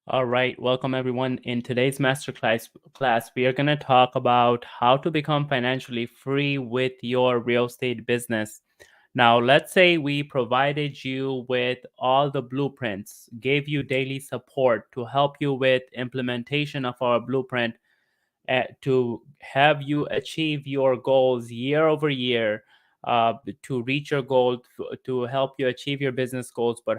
All right, welcome everyone. In today's masterclass, we are going to talk about how to become financially free with your real estate business. Now, let's say we provided you with all the blueprints, gave you daily support to help you with implementation of our blueprint to have you achieve your goals year over year, to reach your goal, to help you achieve your business goals. But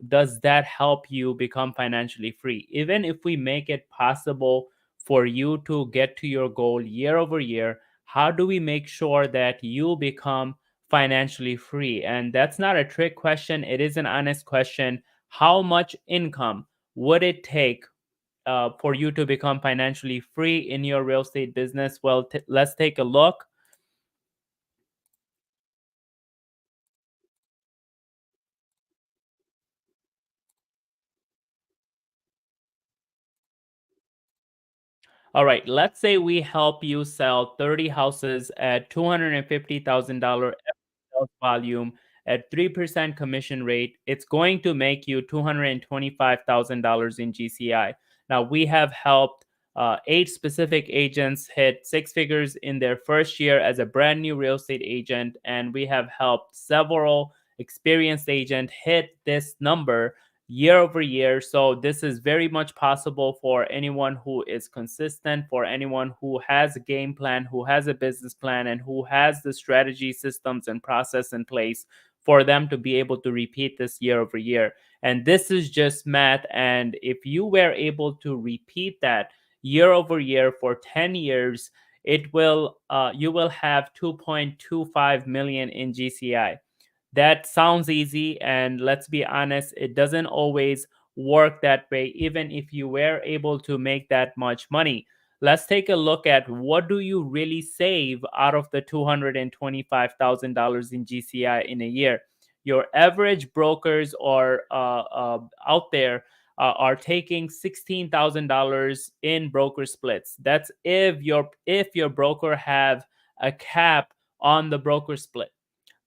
does that help you become financially free? Even if we make it possible for you to get to your goal year over year, how do we make sure that you become financially free? And that's not a trick question, it is an honest question. How much income would it take for you to become financially free in your real estate business? Well, let's take a look. All right, let's say we help you sell 30 houses at $250,000 sales volume at 3% commission rate. It's going to make you $225,000 in GCI. Now, we have helped eight specific agents hit six figures in their first year as a brand new real estate agent, and we have helped several experienced agents hit this number year over year. So this is very much possible for anyone who is consistent, for anyone who has a game plan, who has a business plan, and who has the strategy, systems, and process in place for them to be able to repeat this year over year. And this is just math. And if you were able to repeat that year over year for 10 years, it will you will have 2.25 million in GCI. That sounds easy, and let's be honest, it doesn't always work that way, even if you were able to make that much money. Let's take a look at what do you really save out of the $225,000 in GCI in a year. Your average brokers or out there are taking $16,000 in broker splits. That's if your broker have a cap on the broker split.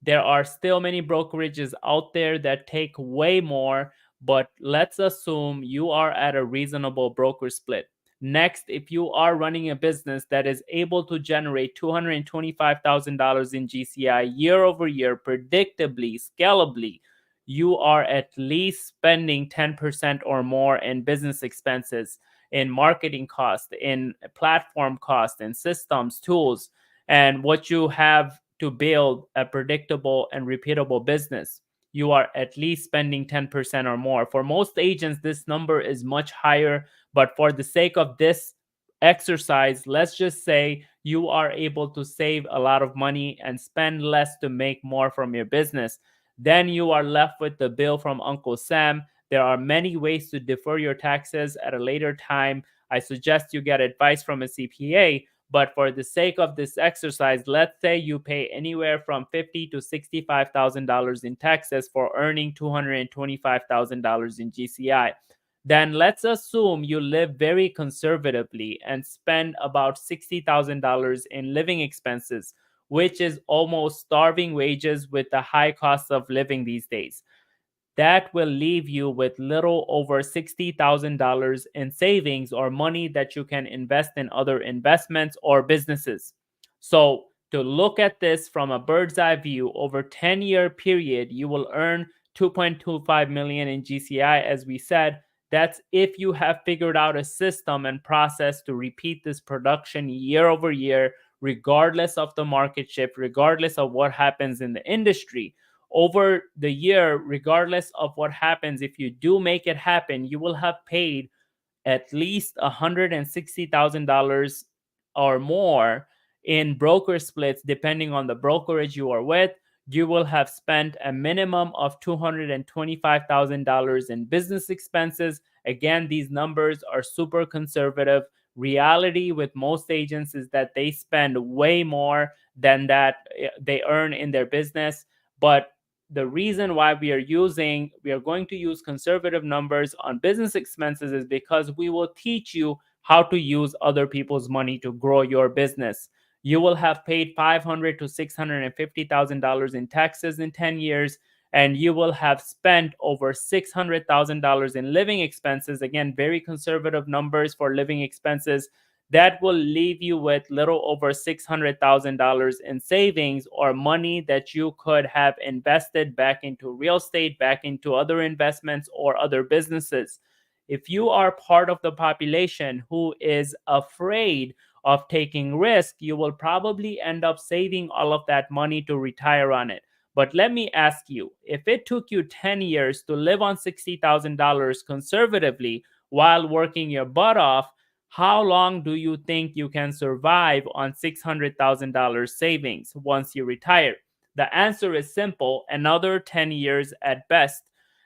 There are still many brokerages out there that take way more, but let's assume you are at a reasonable broker split. Next, if you are running a business that is able to generate $225,000 in GCI year over year, predictably, scalably, you are at least spending 10% or more in business expenses, in marketing cost, in platform cost, in systems, tools, and what you have to build a predictable and repeatable business. You are at least spending 10% or more. For most agents, this number is much higher, but for the sake of this exercise, let's just say you are able to save a lot of money and spend less to make more from your business. Then you are left with the bill from Uncle Sam. There are many ways to defer your taxes at a later time. I suggest you get advice from a CPA, but for the sake of this exercise, let's say you pay anywhere from $50,000 to $65,000 in taxes for earning $225,000 in GCI. Then let's assume you live very conservatively and spend about $60,000 in living expenses, which is almost starving wages with the high cost of living these days. That will leave you with little over $60,000 in savings or money that you can invest in other investments or businesses. So, to look at this from a bird's eye view, over 10-year period, you will earn 2.25 million in GCI. As we said, that's if you have figured out a system and process to repeat this production year over year, regardless of the market shift, regardless of what happens in the industry over the year. Regardless of what happens, if you do make it happen, you will have paid at least $160,000 or more in broker splits, depending on the brokerage you are with. You will have spent a minimum of $225,000 in business expenses. Again, these numbers are super conservative. Reality with most agents is that they spend way more than that they earn in their business. But the reason why we are going to use conservative numbers on business expenses is because we will teach you how to use other people's money to grow your business. You will have paid $500,000 to $650,000 in taxes in 10 years. and you will have spent over $600,000 in living expenses. Again, very conservative numbers for living expenses. That will leave you with little over $600,000 in savings, or money that you could have invested back into real estate, back into other investments or other businesses. If you are part of the population who is afraid of taking risk, you will probably end up saving all of that money to retire on it. But let me ask you, if it took you 10 years to live on $60,000 conservatively while working your butt off, how long do you think you can survive on $600,000 savings once you retire? The answer is simple: another 10 years at best.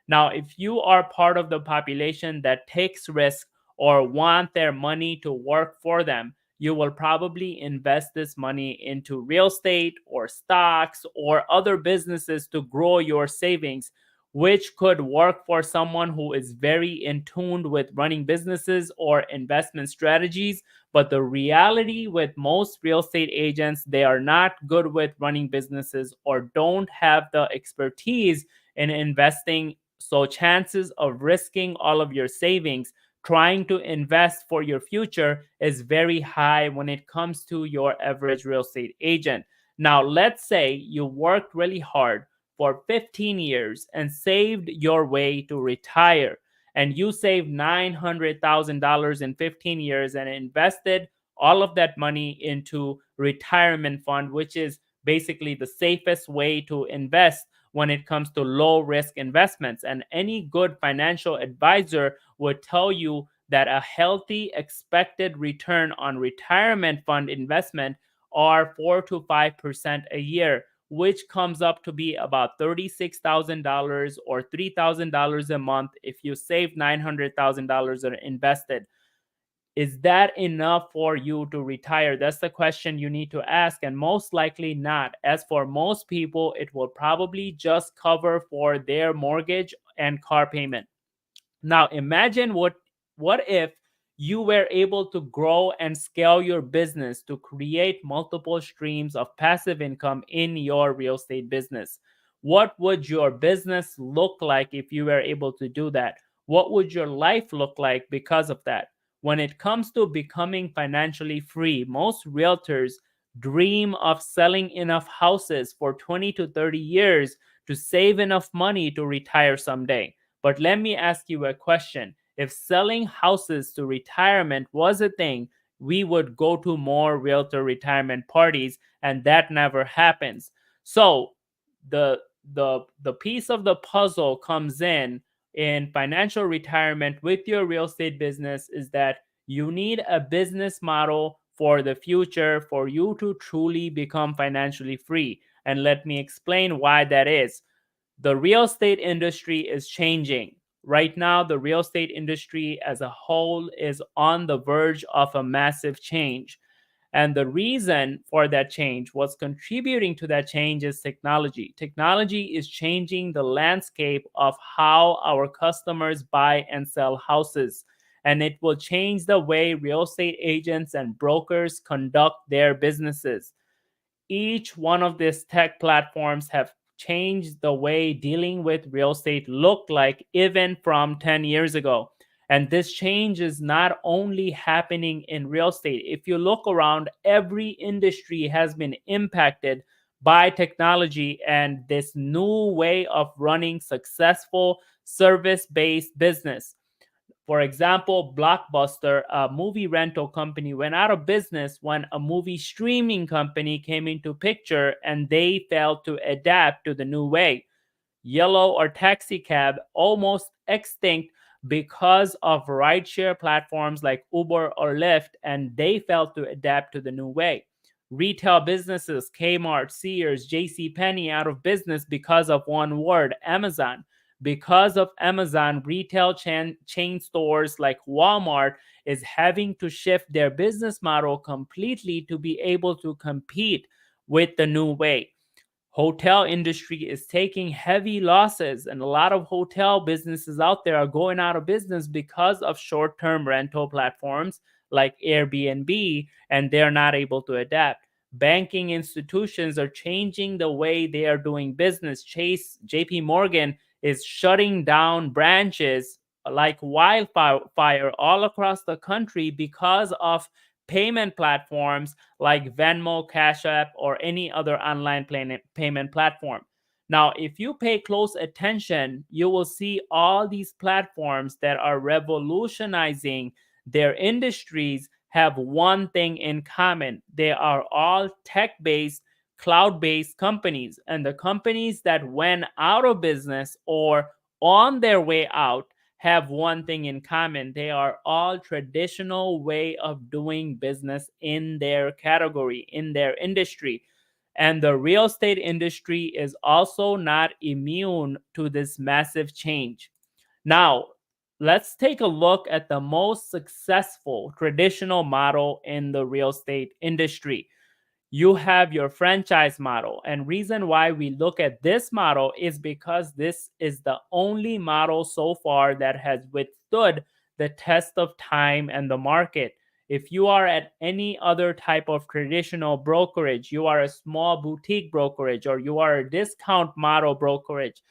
Now, if you are part of the population that takes risk or want their money to work for them, you will probably invest this money into real estate or stocks or other businesses to grow your savings, which could work for someone who is very in tune with running businesses or investment strategies. But the reality with most real estate agents, they are not good with running businesses or don't have the expertise in investing. So chances of risking all of your savings trying to invest for your future is very high when it comes to your average real estate agent. Now, let's say you worked really hard for 15 years and saved your way to retire, and you saved $900,000 in 15 years and invested all of that money into retirement fund, which is basically the safest way to invest when it comes to low risk investments. And any good financial advisor would tell you that a healthy expected return on retirement fund investment are 4 to 5% a year, which comes up to be about $36,000 or $3,000 a month if you save $900,000 and invested. Is that enough for you to retire? That's the question you need to ask, and most likely not. As for most people, it will probably just cover for their mortgage and car payment. Now imagine what if you were able to grow and scale your business to create multiple streams of passive income in your real estate business. What would your business look like if you were able to do that? What would your life look like because of that? When it comes to becoming financially free, most realtors dream of selling enough houses for 20 to 30 years to save enough money to retire someday. But let me ask you a question. If selling houses to retirement was a thing, we would go to more realtor retirement parties, and that never happens. So the piece of the puzzle comes in financial retirement with your real estate business is that you need a business model for the future for you to truly become financially free. And let me explain why that is. The real estate industry is changing. Right now, the real estate industry as a whole is on the verge of a massive change. And the reason for that change, what's contributing to that change, is technology. Technology is changing the landscape of how our customers buy and sell houses. And it will change the way real estate agents and brokers conduct their businesses. Each one of these tech platforms have changed the way dealing with real estate looked like even from 10 years ago. And this change is not only happening in real estate. If you look around, every industry has been impacted by technology and this new way of running successful service-based business. For example, Blockbuster, a movie rental company, went out of business when a movie streaming company came into picture and they failed to adapt to the new way. Yellow or taxi cab almost extinct because of rideshare platforms like Uber or Lyft, and they failed to adapt to the new way. Retail businesses, Kmart, Sears, JC Penney, out of business because of one word: Amazon. Because of Amazon, retail chain stores like Walmart is having to shift their business model completely to be able to compete with the new way. Hotel industry is taking heavy losses, and a lot of hotel businesses out there are going out of business because of short-term rental platforms like Airbnb, and they're not able to adapt. banking institutions are changing the way they are doing business. Chase, JP Morgan is shutting down branches like wildfire all across the country because of payment platforms like Venmo, Cash App, or any other online payment platform. Now, if you pay close attention, you will see all these platforms that are revolutionizing their industries have one thing in common. They are all tech based, cloud based companies. And the companies that went out of business or on their way out have one thing in common. They are all traditional way of doing business in their category, in their industry. And the real estate industry is also not immune to this massive change. Now, let's take a look at the most successful traditional model in the real estate industry. You have your franchise model. And reason why we look at this model is because this is the only model so far that has withstood the test of time and the market. If you are at any other type of traditional brokerage, you are a small boutique brokerage or you are a discount model brokerage,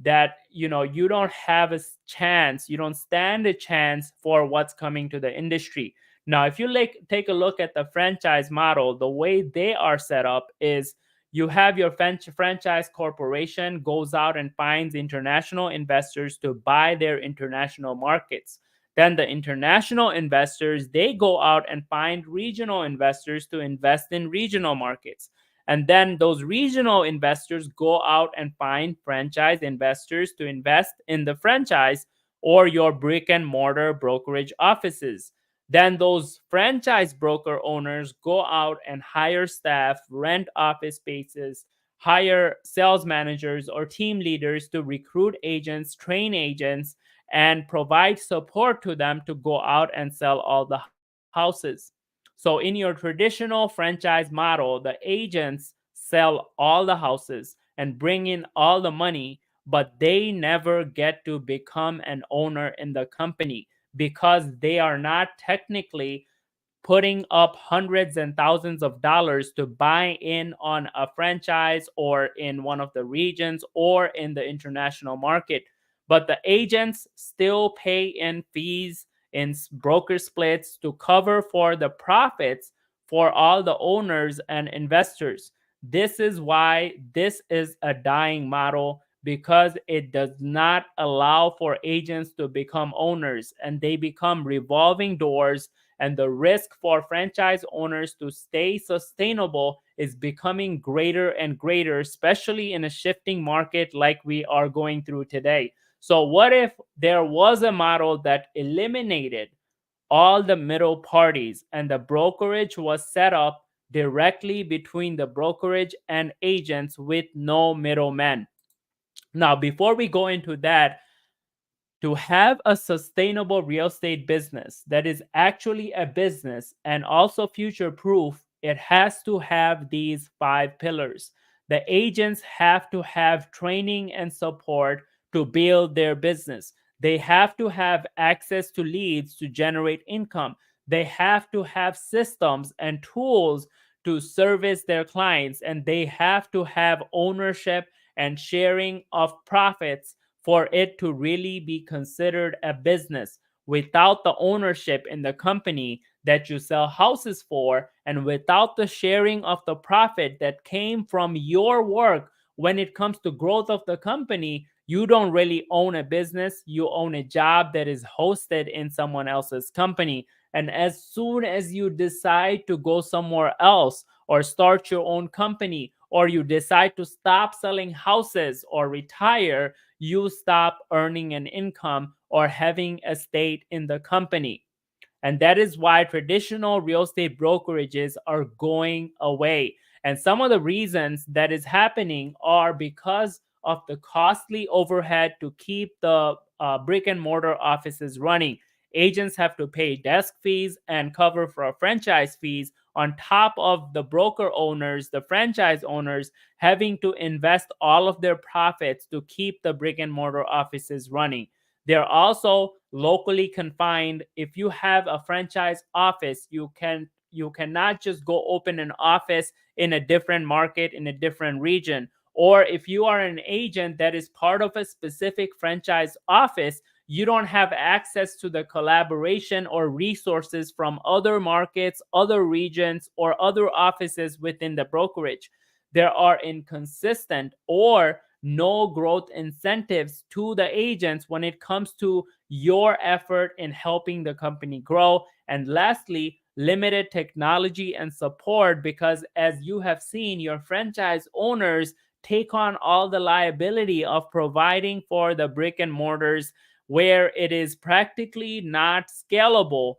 that you don't have a chance, you don't stand a chance for what's coming to the industry. Now, if you take a look at the franchise model, the way they are set up is you have your franchise corporation goes out and finds international investors to buy their international markets. Then the international investors, they go out and find regional investors to invest in regional markets. And then those regional investors go out and find franchise investors to invest in the franchise or your brick and mortar brokerage offices. Then those franchise broker owners go out and hire staff, rent office spaces, hire sales managers or team leaders to recruit agents, train agents, and provide support to them to go out and sell all the houses. So in your traditional franchise model, the agents sell all the houses and bring in all the money, but they never get to become an owner in the company because they are not technically putting up hundreds and thousands of dollars to buy in on a franchise or in one of the regions or in the international market. But the agents still pay in fees in broker splits to cover for the profits for all the owners and investors. This is why this is a dying model, because it does not allow for agents to become owners and they become revolving doors, and the risk for franchise owners to stay sustainable is becoming greater and greater, especially in a shifting market like we are going through today. So what if there was a model that eliminated all the middle parties and the brokerage was set up directly between the brokerage and agents with no middlemen? Now, before we go into that, to have a sustainable real estate business that is actually a business and also future proof, it has to have these 5 pillars. The agents have to have training and support to build their business. They have to have access to leads to generate income. They have to have systems and tools to service their clients, and they have to have ownership and sharing of profits for it to really be considered a business. Without the ownership in the company that you sell houses for, and without the sharing of the profit that came from your work when it comes to growth of the company, you don't really own a business. You own a job that is hosted in someone else's company. And as soon as you decide to go somewhere else or start your own company, or you decide to stop selling houses or retire, you stop earning an income or having a stake in the company. And that is why traditional real estate brokerages are going away. And some of the reasons that is happening are because of the costly overhead to keep the brick and mortar offices running. Agents have to pay desk fees and cover for franchise fees on top of the broker owners, the franchise owners having to invest all of their profits to keep the brick and mortar offices running. They're also locally confined. If you have a franchise office, you can You cannot just go open an office in a different market, in a different region. Or if you are an agent that is part of a specific franchise office, you don't have access to the collaboration or resources from other markets, other regions, or other offices within the brokerage. There are inconsistent or no growth incentives to the agents when it comes to your effort in helping the company grow. And lastly, limited technology and support, because as you have seen, your franchise owners take on all the liability of providing for the brick and mortars, where it is practically not scalable,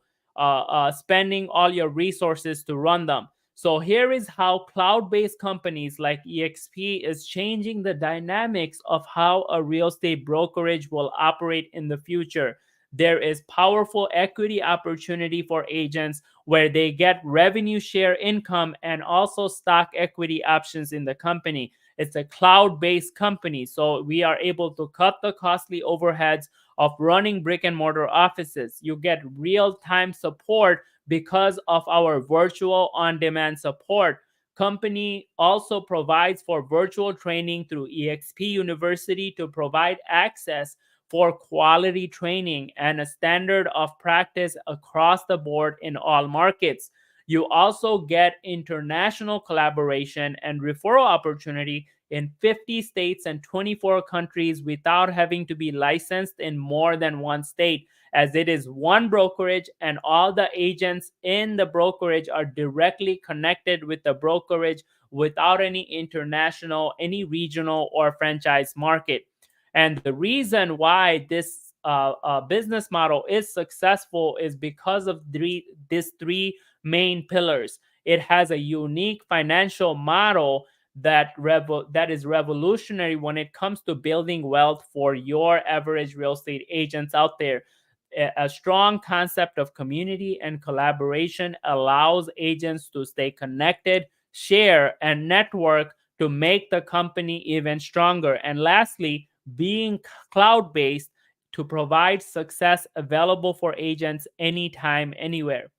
spending all your resources to run them. So here is how cloud-based companies like EXP is changing the dynamics of how a real estate brokerage will operate in the future. There is powerful equity opportunity for agents where they get revenue share income and also stock equity options in the company. It's a cloud-based company, so we are able to cut the costly overheads of running brick and mortar offices. You get real-time support because of our virtual on-demand support. Company also provides for virtual training through EXP University to provide access for quality training and a standard of practice across the board in all markets. You also get international collaboration and referral opportunity in 50 states and 24 countries without having to be licensed in more than one state, as it is one brokerage and all the agents in the brokerage are directly connected with the brokerage without any international, any regional or franchise market. And the reason why this business model is successful is because of these three main pillars. It has a unique financial model that is revolutionary when it comes to building wealth for your average real estate agents out there. A strong concept of community and collaboration allows agents to stay connected, share, and network to make the company even stronger. And lastly, being cloud based to provide success available for agents anytime, anywhere.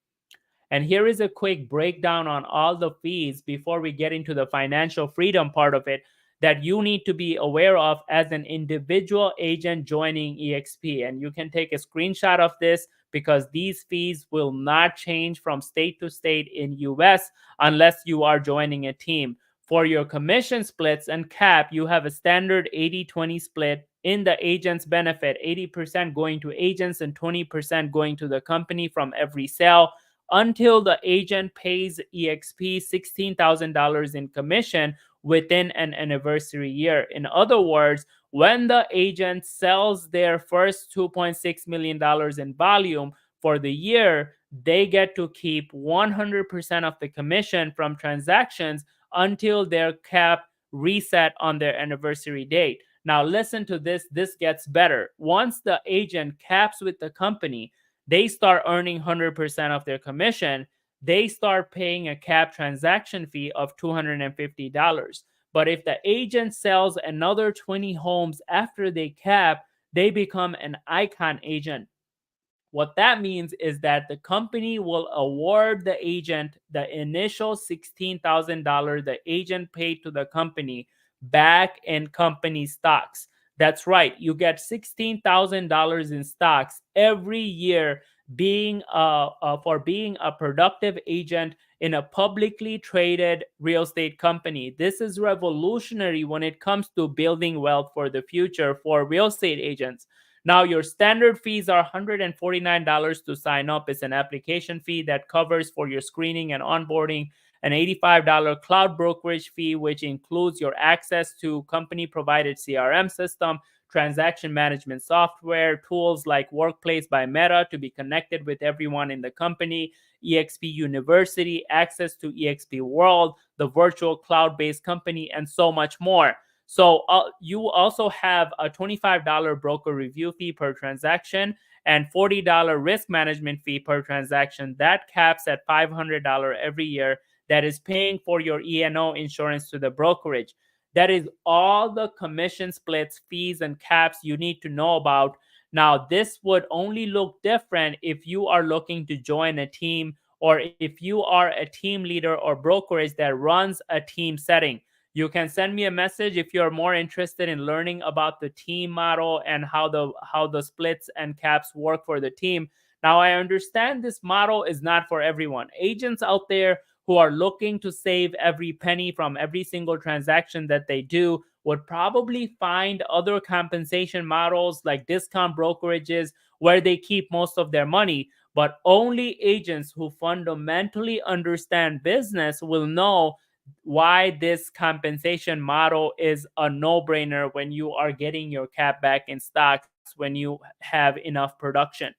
And here is a quick breakdown on all the fees before we get into the financial freedom part of it that you need to be aware of as an individual agent joining EXP. And you can take a screenshot of this because these fees will not change from state to state in US unless you are joining a team. For your commission splits and cap, you have a standard 80-20 split in the agent's benefit, 80% going to agents and 20% going to the company from every sale, until the agent pays EXP $16,000 in commission within an anniversary year. In other words, when the agent sells their first $2.6 million in volume for the year, they get to keep 100% of the commission from transactions until their cap reset on their anniversary date. Now listen to this, this gets better. Once the agent caps with the company, they start earning 100% of their commission. They start paying a cap transaction fee of $250. But if the agent sells another 20 homes after they cap, they become an icon agent. What that means is that the company will award the agent the initial $16,000 the agent paid to the company back in company stocks. That's right, you get $16,000 in stocks every year for being a productive agent in a publicly traded real estate company. This is revolutionary when it comes to building wealth for the future for real estate agents. Now, your standard fees are $149 to sign up. It's an application fee that covers for your screening and onboarding, an $85 cloud brokerage fee, which includes your access to company-provided CRM system, transaction management software, tools like Workplace by Meta to be connected with everyone in the company, EXP University, access to EXP World, the virtual cloud-based company, and so much more. So you also have a $25 broker review fee per transaction and $40 risk management fee per transaction. That caps at $500 every year. That is paying for your E&O insurance to the brokerage. That is all the commission splits, fees, and caps you need to know about. Now, this would only look different if you are looking to join a team or if you are a team leader or brokerage that runs a team setting. You can send me a message if you're more interested in learning about the team model and how the splits and caps work for the team. Now, I understand this model is not for everyone. Agents out there who are looking to save every penny from every single transaction that they do would probably find other compensation models like discount brokerages where they keep most of their money. But only agents who fundamentally understand business will know why this compensation model is a no-brainer when you are getting your cap back in stocks when you have enough production.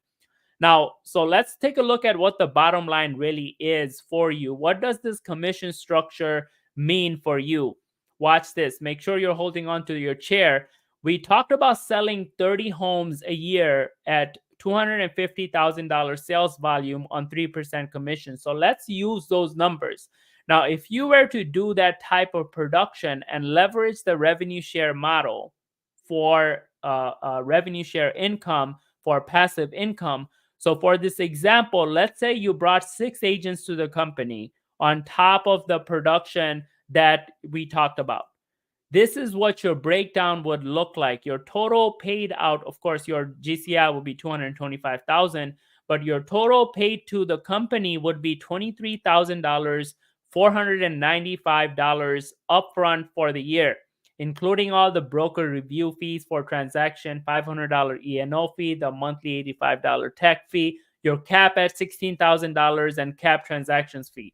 Now, so let's take a look at what the bottom line really is for you. What does this commission structure mean for you? Watch this. Make sure you're holding on to your chair. We talked about selling 30 homes a year at $250,000 sales volume on 3% commission. So let's use those numbers. Now, if you were to do that type of production and leverage the revenue share model for revenue share income, for passive income. So for this example, let's say you brought 6 agents to the company on top of the production that we talked about. This is what your breakdown would look like. Your total paid out, of course, your GCI will be 225,000, but your total paid to the company would be $23,000, $495 upfront for the year, including all the broker review fees for transaction, $500 E&O fee, the monthly $85 tech fee, your cap at $16,000 and cap transactions fee.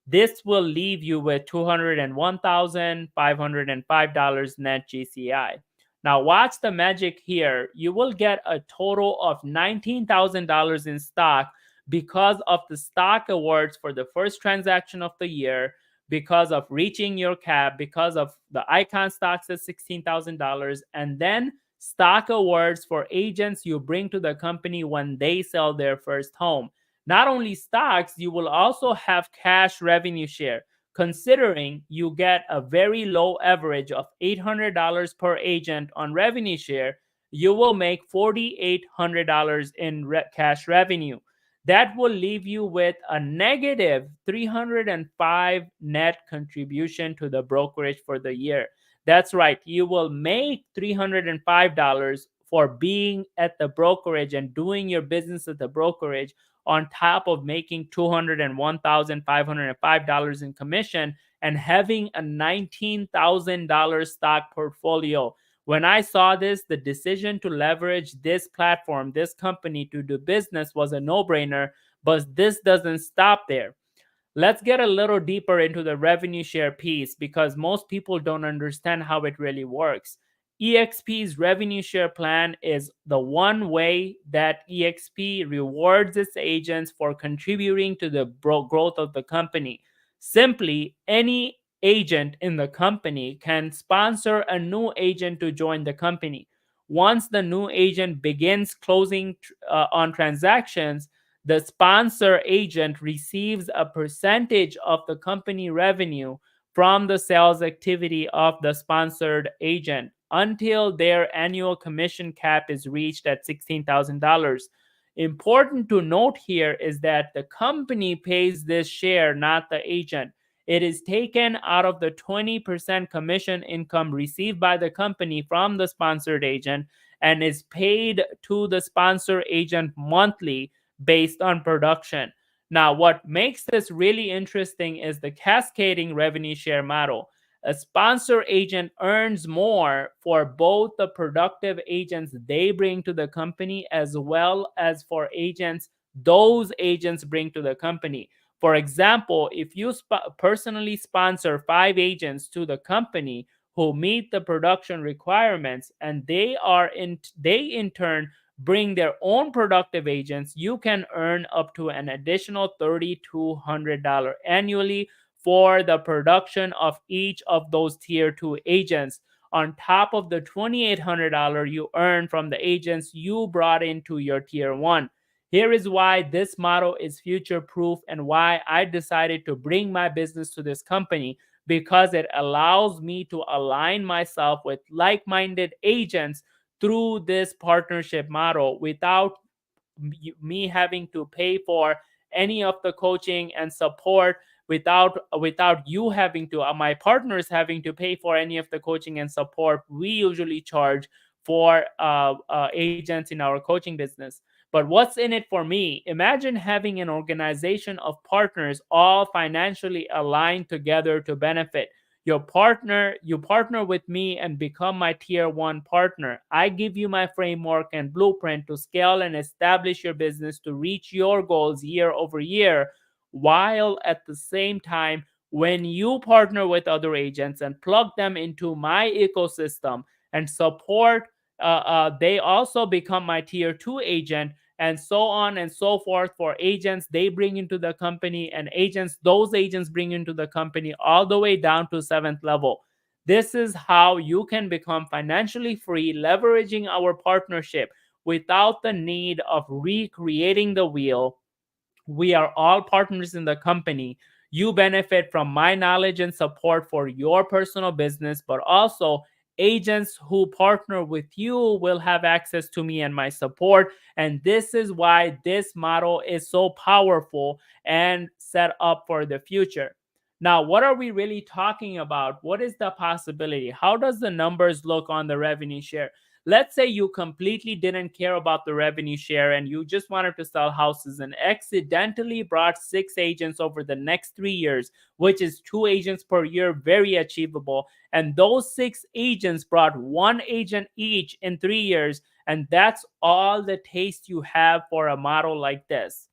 This will leave you with $201,505 net GCI. Now watch the magic here. You will get a total of $19,000 in stock because of the stock awards for the first transaction of the year, because of reaching your cap, because of the icon stocks at $16,000, and then stock awards for agents you bring to the company when they sell their first home. Not only stocks, you will also have cash revenue share. Considering you get a very low average of $800 per agent on revenue share, you will make $4,800 in cash revenue. That will leave you with a negative 305 net contribution to the brokerage for the year. That's right. You will make $305 for being at the brokerage and doing your business at the brokerage, on top of making $201,505 in commission and having a $19,000 stock portfolio. When I saw this, the decision to leverage this platform, this company to do business was a no-brainer, but this doesn't stop there. Let's get a little deeper into the revenue share piece because most people don't understand how it really works. EXP's revenue share plan is the one way that EXP rewards its agents for contributing to the growth of the company. Simply, any agent in the company can sponsor a new agent to join the company. Once the new agent begins closing on transactions, the sponsor agent receives a percentage of the company revenue from the sales activity of the sponsored agent until their annual commission cap is reached at $16,000. Important to note here is that the company pays this share, not the agent. It is taken out of the 20% commission income received by the company from the sponsored agent and is paid to the sponsor agent monthly based on production. Now, what makes this really interesting is the cascading revenue share model. A sponsor agent earns more for both the productive agents they bring to the company as well as for agents those agents bring to the company. For example, if you personally sponsor 5 agents to the company who meet the production requirements and they in turn bring their own productive agents, you can earn up to an additional $3,200 annually for the production of each of those tier 2 agents, on top of the $2,800 you earn from the agents you brought into your tier 1. Here is why this model is future proof and why I decided to bring my business to this company, because it allows me to align myself with like-minded agents through this partnership model without me having to pay for any of the coaching and support without you having to my partners having to pay for any of the coaching and support we usually charge for agents in our coaching business. But what's in it for me? Imagine having an organization of partners all financially aligned together to benefit. You partner with me and become my tier one partner. I give you my framework and blueprint to scale and establish your business to reach your goals year over year, while at the same time, when you partner with other agents and plug them into my ecosystem and support, they also become my tier two agent, and so on and so forth for agents they bring into the company, and those agents bring into the company all the way down to seventh level. This is how you can become financially free, leveraging our partnership without the need of recreating the wheel. We are all partners in the company. You benefit from my knowledge and support for your personal business, but also agents who partner with you will have access to me and my support. And this is why this model is so powerful and set up for the future. Now, what are we really talking about? What is the possibility? How does the numbers look on the revenue share? Let's say you completely didn't care about the revenue share and you just wanted to sell houses and accidentally brought 6 agents over the next 3 years, which is 2 agents per year, very achievable. And those 6 agents brought 1 agent each in 3 years. And that's all the taste you have for a model like this.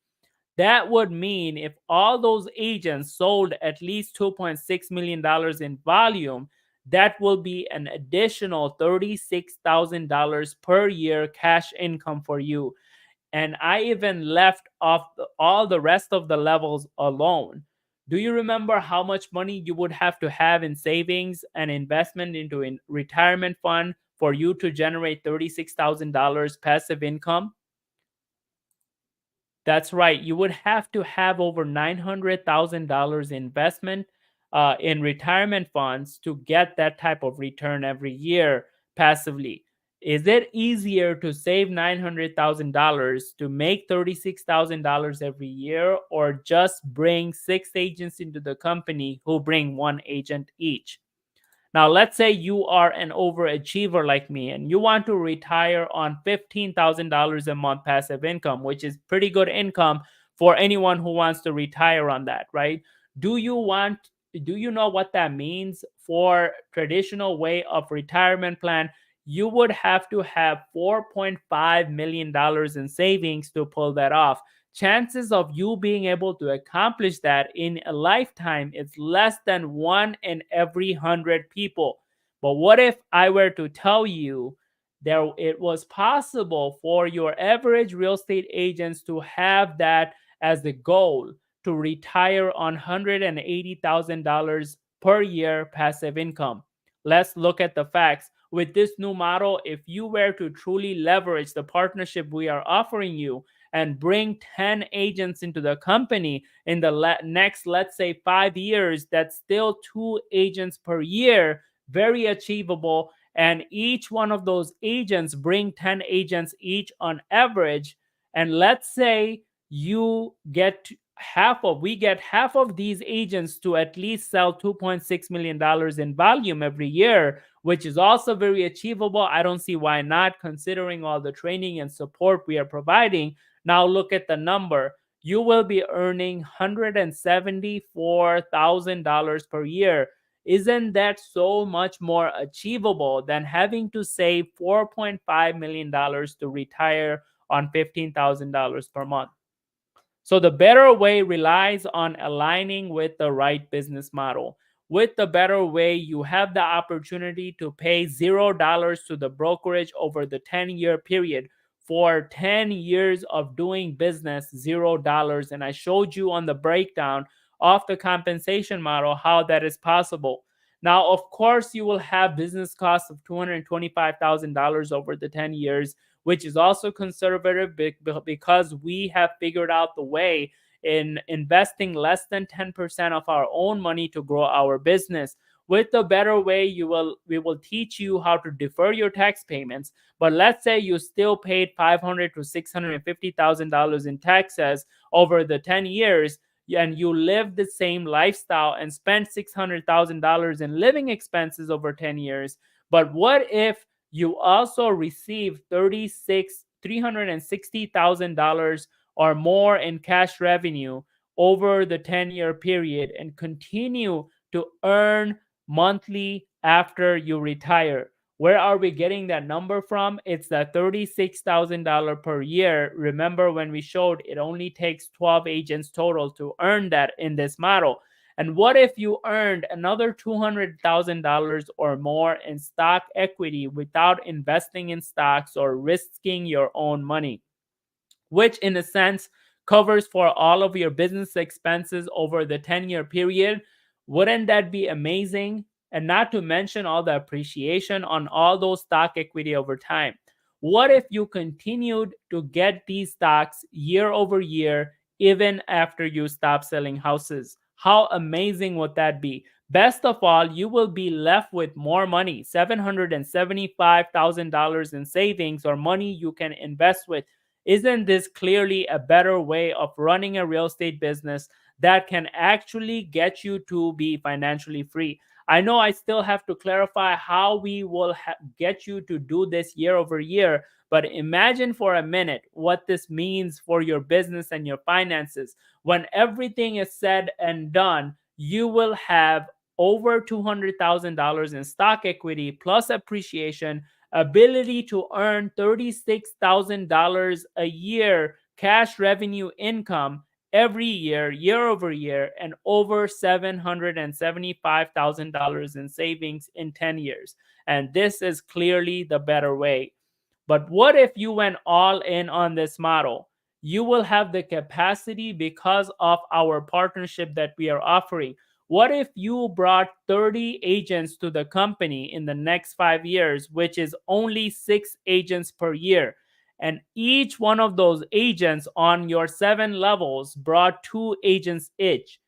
That would mean if all those agents sold at least $2.6 million in volume, that will be an additional $36,000 per year cash income for you. And I even left off all the rest of the levels alone. Do you remember how much money you would have to have in savings and investment into a retirement fund for you to generate $36,000 passive income? That's right. You would have to have over $900,000 investment in retirement funds to get that type of return every year passively. Is it easier to save $900,000 to make $36,000 every year, or just bring 6 agents into the company who bring 1 agent each? Now, let's say you are an overachiever like me and you want to retire on $15,000 a month passive income, which is pretty good income for anyone who wants to retire on that, right? Do you want do you know what that means for traditional way of retirement plan? You would have to have $4.5 million in savings to pull that off. Chances of you being able to accomplish that in a lifetime is less than 1 in every 100 people. But what if I were to tell you there it was possible for your average real estate agents to have that as the goal, to retire on $180,000 per year passive income? Let's look at the facts. With this new model, if you were to truly leverage the partnership we are offering you and bring 10 agents into the company in the next, let's say, 5 years, that's still 2 agents per year, very achievable. And each one of those agents bring 10 agents each on average. And let's say we get half of these agents to at least sell $2.6 million in volume every year, which is also very achievable. I don't see why not, considering all the training and support we are providing. Now look at the number. You will be earning $174,000 per year. Isn't that so much more achievable than having to save $4.5 million to retire on $15,000 per month? So the better way relies on aligning with the right business model. With the better way, you have the opportunity to pay $0 to the brokerage over the 10-year period. For 10 years of doing business, $0. And I showed you on the breakdown of the compensation model how that is possible. Now, of course, you will have business costs of $225,000 over the 10 years, which is also conservative because we have figured out the way in investing less than 10% of our own money to grow our business. With the better way, we will teach you how to defer your tax payments. But let's say you still paid $500,000 to $650,000 in taxes over the 10 years, and you live the same lifestyle and spend $600,000 in living expenses over 10 years. But what if you also receive $360,000 or more in cash revenue over the 10-year period and continue to earn monthly after you retire? Where are we getting that number from? It's that $36,000 per year. Remember when we showed it only takes 12 agents total to earn that in this model. And what if you earned another $200,000 or more in stock equity without investing in stocks or risking your own money, which in a sense covers for all of your business expenses over the 10-year period? Wouldn't that be amazing? And not to mention all the appreciation on all those stock equity over time. What if you continued to get these stocks year over year, even after you stop selling houses? How amazing would that be? Best of all, you will be left with more money, $775,000 in savings or money you can invest with. Isn't this clearly a better way of running a real estate business that can actually get you to be financially free? I know I still have to clarify how we will get you to do this year over year, but imagine for a minute what this means for your business and your finances. When everything is said and done, you will have over $200,000 in stock equity plus appreciation, ability to earn $36,000 a year cash revenue income every year, year over year, and over $775,000 in savings in 10 years. And this is clearly the better way. But what if you went all in on this model? You will have the capacity because of our partnership that we are offering. What if you brought 30 agents to the company in the next 5 years, which is only 6 agents per year? And each one of those agents on your 7 levels brought 2 agents each.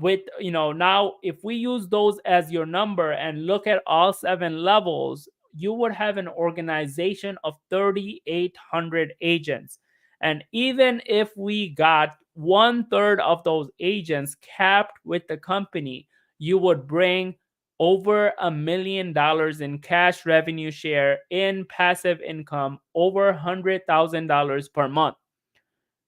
With now if we use those as your number and look at all 7 levels, you would have an organization of 3,800 agents. And even if we got 1/3 of those agents capped with the company, you would bring over $1 million in cash revenue share in passive income, over $100,000 per month.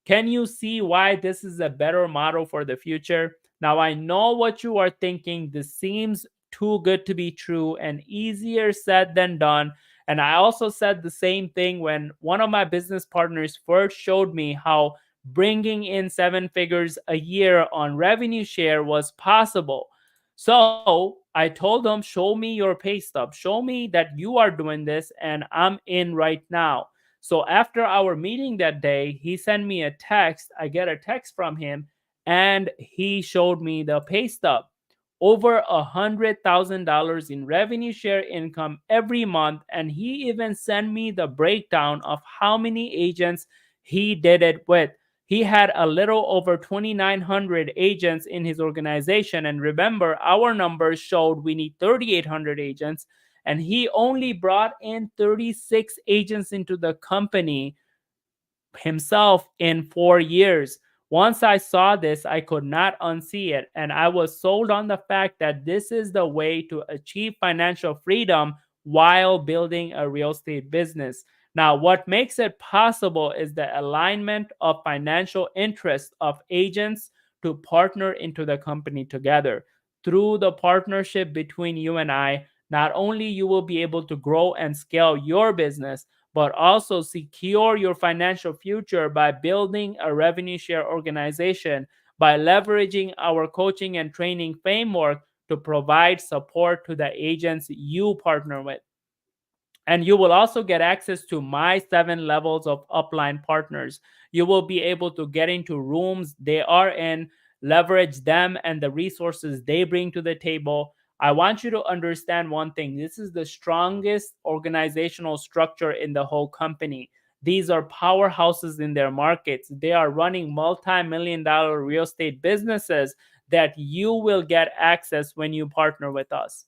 Can you see why this is a better model for the future? Now, I know what you are thinking. This seems too good to be true and easier said than done. And I also said the same thing when one of my business partners first showed me how bringing in 7 figures a year on revenue share was possible. So I told him, show me your pay stub, show me that you are doing this, and I'm in right now. So after our meeting that day, he sent me a text. I get a text from him, and he showed me the pay stub. Over $100,000 in revenue share income every month, and he even sent me the breakdown of how many agents he did it with. He had a little over 2,900 agents in his organization, and remember, our numbers showed we need 3,800 agents, and he only brought in 36 agents into the company himself in 4 years. Once I saw this, I could not unsee it. And I was sold on the fact that this is the way to achieve financial freedom while building a real estate business. Now, what makes it possible is the alignment of financial interests of agents to partner into the company together. Through the partnership between you and I, not only you will be able to grow and scale your business, but also secure your financial future by building a revenue share organization, by leveraging our coaching and training framework to provide support to the agents you partner with. And you will also get access to my 7 levels of upline partners. You will be able to get into rooms they are in, leverage them and the resources they bring to the table. I want you to understand one thing. This is the strongest organizational structure in the whole company. These are powerhouses in their markets. They are running multi-million-dollar real estate businesses that you will get access when you partner with us.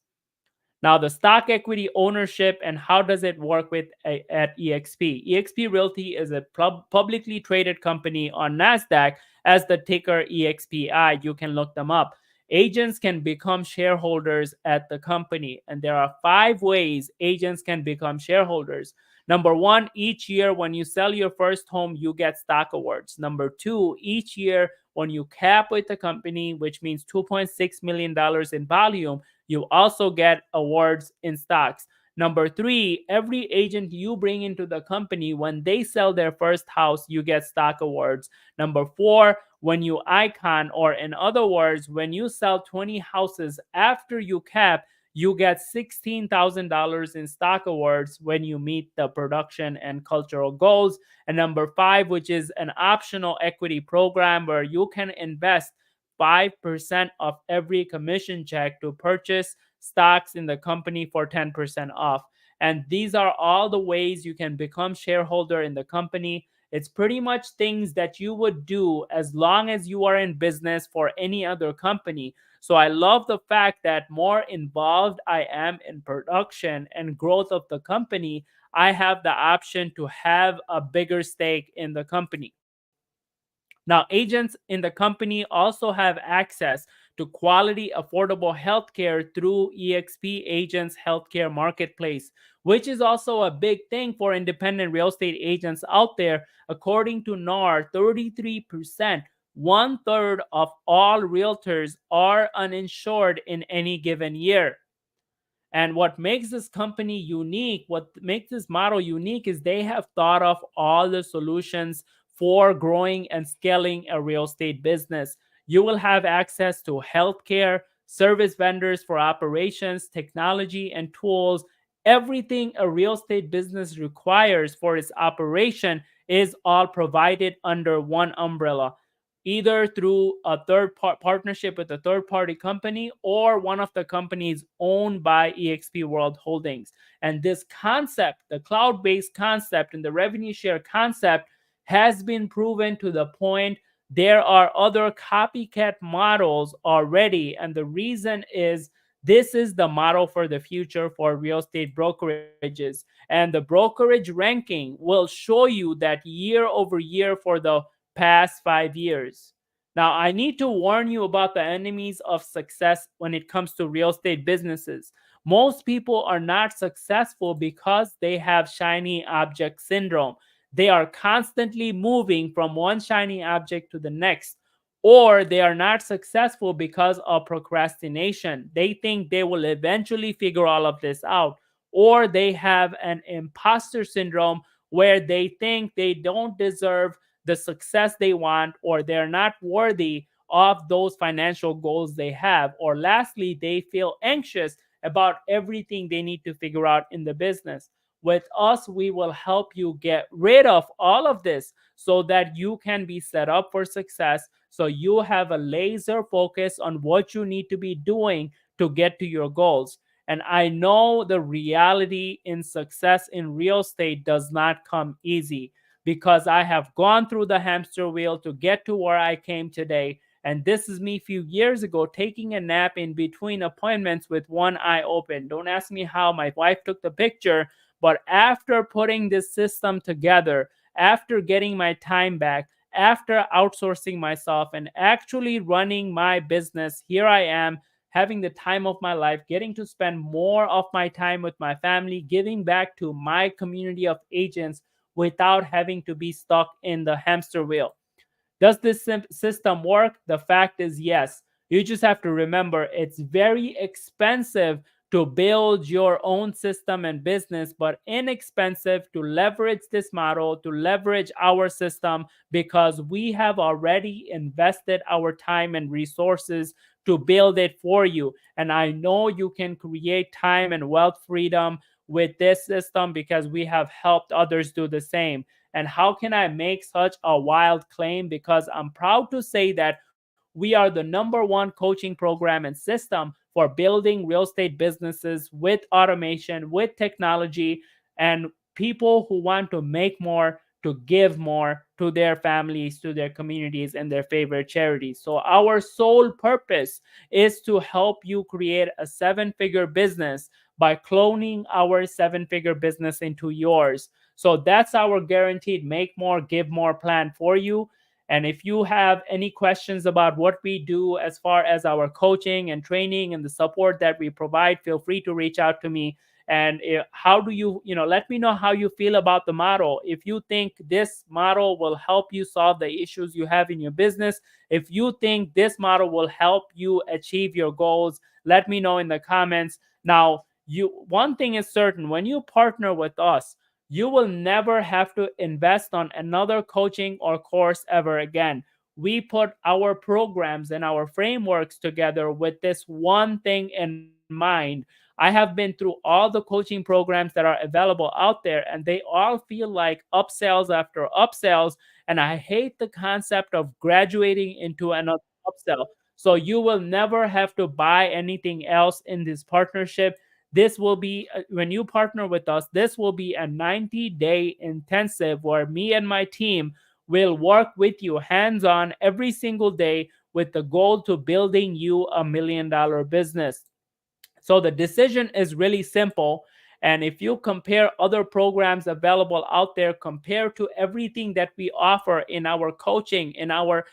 Now, the stock equity ownership and how does it work at EXP? EXP Realty is a publicly traded company on NASDAQ as the ticker EXPI. You can look them up. Agents can become shareholders at the company, and there are 5 ways agents can become shareholders. Number one, each year when you sell your first home, you get stock awards. Number two, each year when you cap with the company, which means $2.6 million in volume, you also get awards in stocks. Number three, every agent you bring into the company, when they sell their first house, you get stock awards. Number four, when you icon, or in other words, when you sell 20 houses after you cap, you get $16,000 in stock awards when you meet the production and cultural goals. And number five, which is an optional equity program where you can invest 5% of every commission check to purchase stocks in the company for 10% off. And these are all the ways you can become shareholder in the company. It's pretty much things that you would do as long as you are in business for any other company. So I love the fact that more involved I am in production and growth of the company, I have the option to have a bigger stake in the company. Now, agents in the company also have access to quality, affordable healthcare through EXP Agents Healthcare Marketplace, which is also a big thing for independent real estate agents out there. According to NAR, 33%, 1/3 of all realtors are uninsured in any given year. And what makes this company unique, what makes this model unique, is they have thought of all the solutions for growing and scaling a real estate business. You will have access to healthcare, service vendors for operations, technology, and tools. Everything a real estate business requires for its operation is all provided under one umbrella, either through a partnership with a third party company or one of the companies owned by EXP World Holdings. And this concept, the cloud based concept and the revenue share concept, has been proven to the point there are other copycat models already. And the reason is this is the model for the future for real estate brokerages. And the brokerage ranking will show you that year over year for the past 5 years. Now, I need to warn you about the enemies of success when it comes to real estate businesses. Most people are not successful because they have shiny object syndrome. They are constantly moving from one shiny object to the next. Or they are not successful because of procrastination. They think they will eventually figure all of this out. Or they have an imposter syndrome where they think they don't deserve the success they want, or they're not worthy of those financial goals they have. Or lastly, they feel anxious about everything they need to figure out in the business. With us, we will help you get rid of all of this so that you can be set up for success. So you have a laser focus on what you need to be doing to get to your goals. And I know the reality in success in real estate does not come easy, because I have gone through the hamster wheel to get to where I came today. And this is me a few years ago taking a nap in between appointments with one eye open. Don't ask me how. My wife took the picture. But after putting this system together, after getting my time back, after outsourcing myself and actually running my business, here I am having the time of my life, getting to spend more of my time with my family, giving back to my community of agents without having to be stuck in the hamster wheel. Does this system work? The fact is yes. You just have to remember it's very expensive to build your own system and business, but inexpensive to leverage this model, to leverage our system, because we have already invested our time and resources to build it for you. And I know you can create time and wealth freedom with this system because we have helped others do the same. And how can I make such a wild claim? Because I'm proud to say that we are the #1 coaching program and system for building real estate businesses with automation, with technology, and people who want to make more, to give more to their families, to their communities, and their favorite charities. So, our sole purpose is to help you create a 7 figure business by cloning our 7 figure business into yours. So, that's our guaranteed make more, give more plan for you. And if you have any questions about what we do as far as our coaching and training and the support that we provide, feel free to reach out to me. And how do you, let me know how you feel about the model. If you think this model will help you solve the issues you have in your business, if you think this model will help you achieve your goals, let me know in the comments. Now, one thing is certain: when you partner with us, you will never have to invest on another coaching or course ever again. We put our programs and our frameworks together with this one thing in mind. I have been through all the coaching programs that are available out there, and they all feel like upsells after upsells. And I hate the concept of graduating into another upsell. So you will never have to buy anything else in this partnership. This will be, when you partner with us, this will be a 90-day intensive where me and my team will work with you hands on every single day with the goal to building you $1 million business. So the decision is really simple. And if you compare other programs available out there compared to everything that we offer in our coaching, in our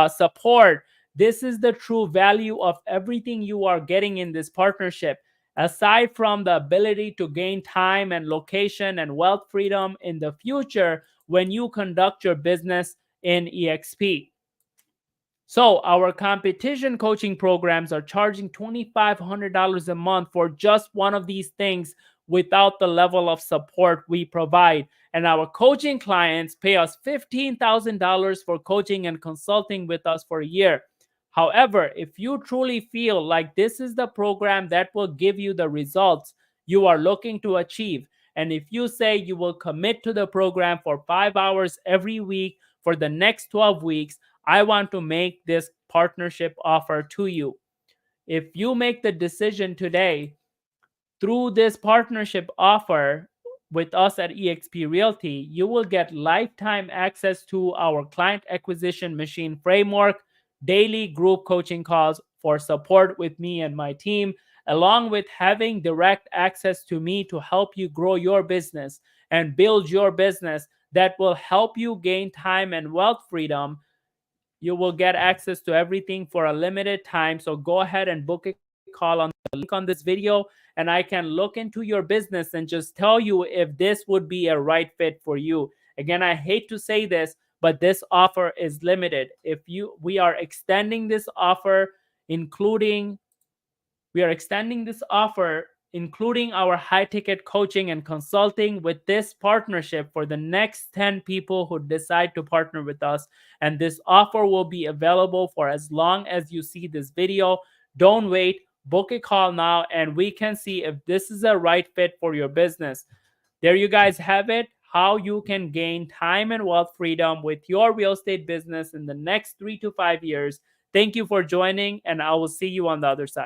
support, this is the true value of everything you are getting in this partnership. Aside from the ability to gain time and location and wealth freedom in the future when you conduct your business in EXP. So, our competition coaching programs are charging $2,500 a month for just one of these things without the level of support we provide. And our coaching clients pay us $15,000 for coaching and consulting with us for a year. However, if you truly feel like this is the program that will give you the results you are looking to achieve, and if you say you will commit to the program for 5 hours every week for the next 12 weeks, I want to make this partnership offer to you. If you make the decision today through this partnership offer with us at eXp Realty, you will get lifetime access to our client acquisition machine framework, daily group coaching calls for support with me and my team, along with having direct access to me to help you grow your business and build your business that will help you gain time and wealth freedom. You will get access to everything for a limited time. So go ahead and book a call on the link on this video, and I can look into your business and just tell you if this would be a right fit for you. Again, I hate to say this, but this offer is limited. We are extending this offer, including we are extending this offer, including our high ticket coaching and consulting with this partnership for the next 10 people who decide to partner with us. And this offer will be available for as long as you see this video. Don't wait. Book a call now, and we can see if this is a right fit for your business. There you guys have it. How you can gain time and wealth freedom with your real estate business in the next 3 to 5 years. Thank you for joining, and I will see you on the other side.